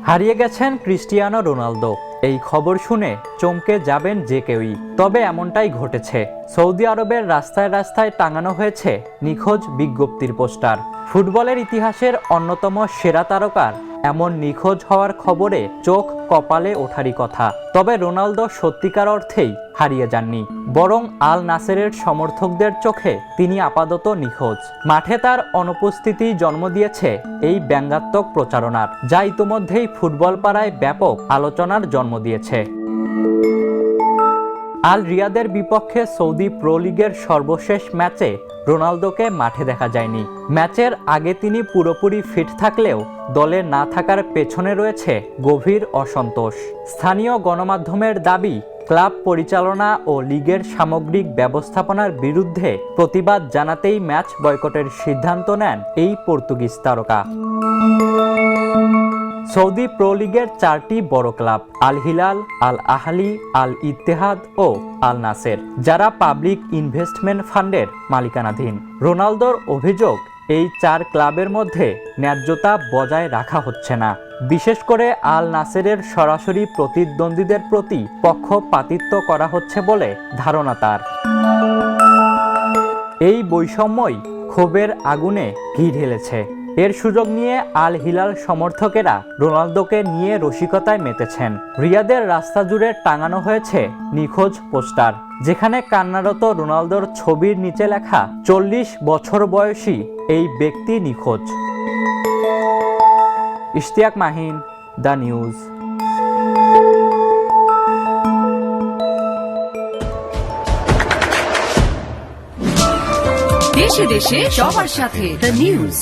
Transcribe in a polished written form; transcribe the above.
হারিয়ে গেছেন Cristiano Ronaldo. এই খবর শুনে চমকে যাবেন যে কেউই। তবে এমনটাই ঘটেছে। সৌদি আরবের রাস্তায় রাস্তায় টাঙানো হয়েছে নিখোঁজ বিজ্ঞপ্তির পোস্টার। ফুটবলের ইতিহাসের অন্যতম সেরা তারকার এমন নিখোঁজ হওয়ার খবরে চোখ কপালে ওঠারই কথা। তবে রোনালদো সত্যিকার অর্থেই হারিয়ে যাননি, বরং আল নাসেরের সমর্থকদের চোখে তিনি আপাতত নিখোঁজ। মাঠে তার অনুপস্থিতি জন্ম দিয়েছে এই ব্যঙ্গাত্মক প্রচারণার, যা ইতোমধ্যেই ফুটবল পাড়ায় ব্যাপক আলোচনার জন্ম দিয়েছে। আল রিয়াদের বিপক্ষে সৌদি প্রো লিগের সর্বশেষ ম্যাচে রোনালদোকে মাঠে দেখা যায়নি। ম্যাচের আগে তিনি পুরোপুরি ফিট থাকলেও দলে না থাকার পেছনে রয়েছে গভীর অসন্তোষ। স্থানীয় গণমাধ্যমের দাবি, ক্লাব পরিচালনা ও লিগের সামগ্রিক ব্যবস্থাপনার বিরুদ্ধে প্রতিবাদ জানাতেই ম্যাচ বয়কটের সিদ্ধান্ত নেন এই পর্তুগিজ তারকা। সৌদি প্রো লিগের 4টি বড় ক্লাব আল হিলাল, আল আহলি, আল ইত্তেহাদ ও আল নাসের, যারা পাবলিক ইনভেস্টমেন্ট ফান্ডের মালিকানাধীন। রোনালদোর অভিযোগ, এই 4 ক্লাবের মধ্যে ন্যায্যতা বজায় রাখা হচ্ছে না। বিশেষ করে আল নাসেরের সরাসরি প্রতিদ্বন্দ্বীদের প্রতি পক্ষপাতিত্ব করা হচ্ছে বলে ধারণা তার। এই বৈষম্যই ক্ষোভের আগুনে ঘি ঢেলেছে। এর সুযোগ নিয়ে আল হিলাল সমর্থকেরা রোনালদোকে নিয়ে রসিকতায় মেতেছেন। রিয়াদের রাস্তা জুড়ে টাঙানো হয়েছে নিখোঁজ পোস্টার, যেখানে কান্নারত রোনালদোর ছবির নিচে লেখা 40 বছর বয়সী এই ব্যক্তি নিখোঁজ। Ishtiaq Mahin, the news. দেশে দেশে সবার সাথে দ্য নিউজ।